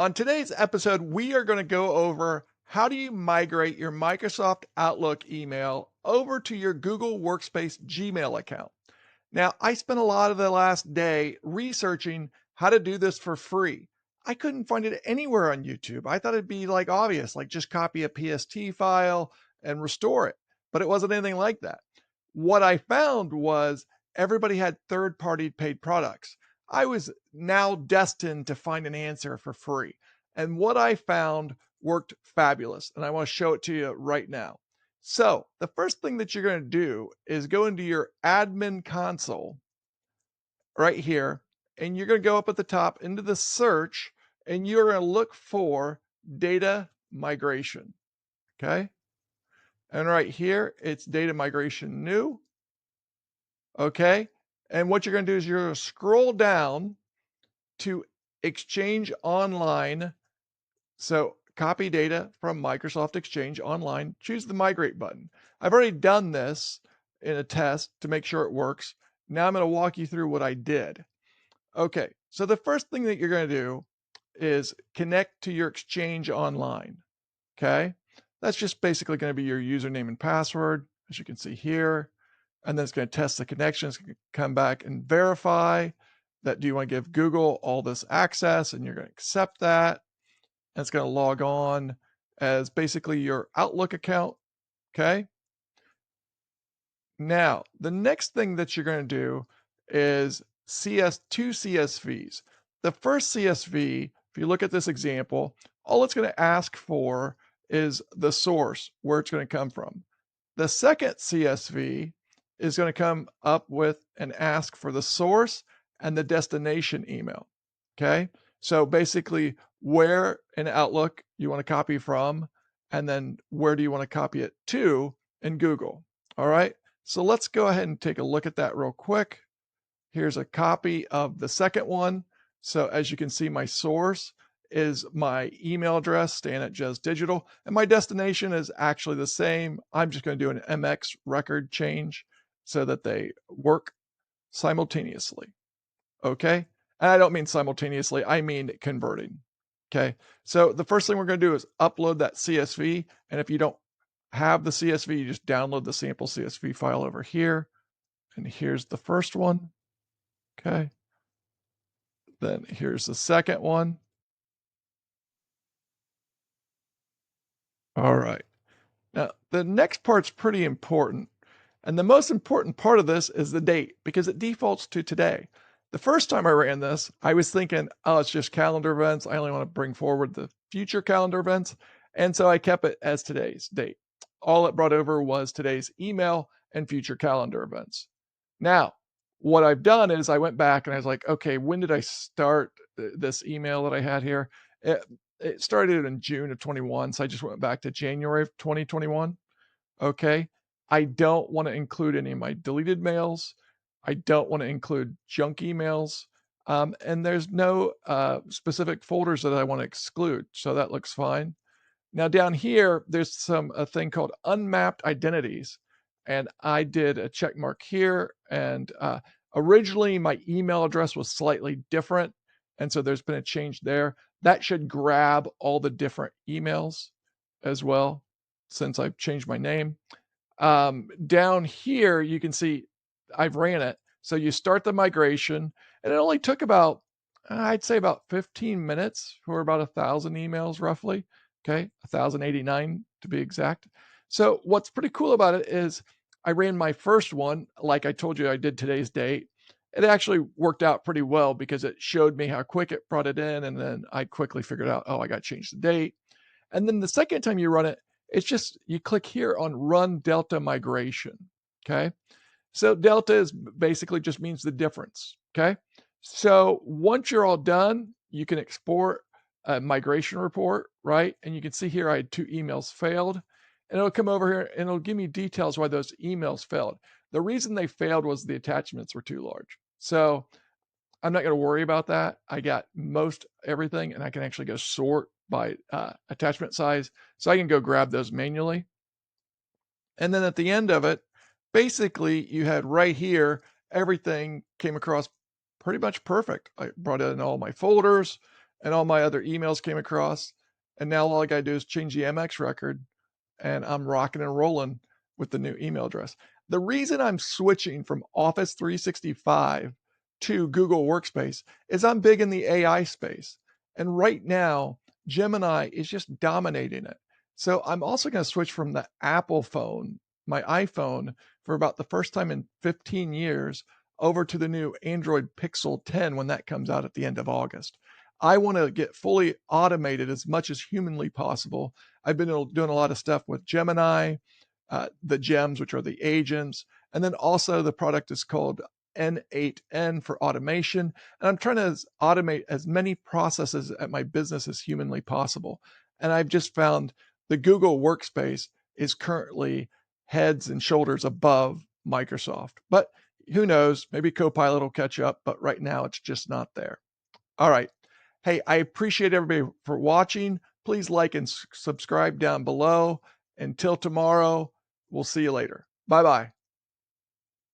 On today's episode, we are going to go over how do you migrate your Microsoft Outlook email over to your Google Workspace Gmail account. Now, I spent a lot of the last day researching how to do this for free. I couldn't find it anywhere on YouTube. I thought it'd be like obvious, like just copy a PST file and restore it, but it wasn't anything like that. What I found was everybody had third party paid products. I was now destined to find an answer for free. And what I found worked fabulous. And I want to show it to you right now. So, the first thing that you're going to do is go into your admin console right here, and you're going to go up at the top into the search, and you're going to look for data migration. Okay. And right here, it's data migration new. Okay. And what you're going to do is you're going to scroll down to Exchange Online. So copy data from Microsoft Exchange Online, choose the migrate button. I've already done this in a test to make sure it works. Now I'm going to walk you through what I did. Okay, so the first thing that you're going to do is connect to your Exchange Online. Okay, that's just basically going to be your username and password, as you can see here. And then it's going to test the connection. It's going to come back and verify that do you want to give Google all this access, and you're going to accept that. And it's going to log on as basically your Outlook account. Okay. Now, the next thing that you're going to do is two CSVs. The first CSV, if you look at this example, all it's going to ask for is the source, where it's going to come from. The second CSV is going to come up with and ask for the source and the destination email. Okay. So basically, where in Outlook you want to copy from, and then where do you want to copy it to in Google. All right. So let's go ahead and take a look at that real quick. Here's a copy of the second one. So as you can see, my source is my email address, Stan at Jes Digital, and my destination is actually the same. I'm just going to do an MX record change so that they work simultaneously. Okay. And I don't mean simultaneously, I mean converting. Okay. So the first thing we're going to do is upload that CSV. And if you don't have the CSV, you just download the sample CSV file over here. And here's the first one. Okay. Then here's the second one. All right. Now, the next part's pretty important. And the most important part of this is the date because it defaults to today. The first time I ran this, I was thinking, oh, it's just calendar events. I only want to bring forward the future calendar events. And so I kept it as today's date. All it brought over was today's email and future calendar events. Now, what I've done is I went back and I was like, okay, when did I start this email that I had here? It started in June of 21. So I just went back to January of 2021. Okay. I don't want to include any of my deleted mails. I don't want to include junk emails. And there's no specific folders that I want to exclude. So that looks fine. Now down here, there's a thing called unmapped identities. And I did a check mark here. And originally my email address was slightly different. And so there's been a change there. That should grab all the different emails as well, since I've changed my name. Down here, you can see I've ran it. So you start the migration, and it only took about, I'd say about 15 minutes for about 1,000 emails roughly. Okay, 1,089 to be exact. So what's pretty cool about it is I ran my first one, like I told you I did today's date. It actually worked out pretty well because it showed me how quick it brought it in, and then I quickly figured out, oh, I got to change the date. And then the second time you run it, it's just you click here on run delta migration. Okay. So delta is basically just means the difference. Okay. So once you're all done, you can export a migration report, right? And you can see here I had 2 emails failed. And it'll come over here and it'll give me details why those emails failed. The reason they failed was the attachments were too large. So I'm not going to worry about that. I got most everything, and I can actually go sort by attachment size. So I can go grab those manually. And then at the end of it, basically you had right here, everything came across pretty much perfect. I brought in all my folders. and all my other emails came across. And now all I got to do is change the MX record, and I'm rocking and rolling with the new email address. The reason I'm switching from Office 365 to Google Workspace is I'm big in the AI space. And right now, Gemini is just dominating it. So I'm also going to switch from the Apple phone, my iPhone, for about the first time in 15 years, over to the new Android Pixel 10 when that comes out at the end of August. I want to get fully automated as much as humanly possible. I've been doing a lot of stuff with Gemini, the gems, which are the agents, and then also the product is called N8N for automation. And I'm trying to automate as many processes at my business as humanly possible. And I've just found the Google Workspace is currently heads and shoulders above Microsoft. But who knows? Maybe Copilot will catch up, but right now it's just not there. All right. Hey, I appreciate everybody for watching. Please like and subscribe down below. Until tomorrow, we'll see you later. Bye bye.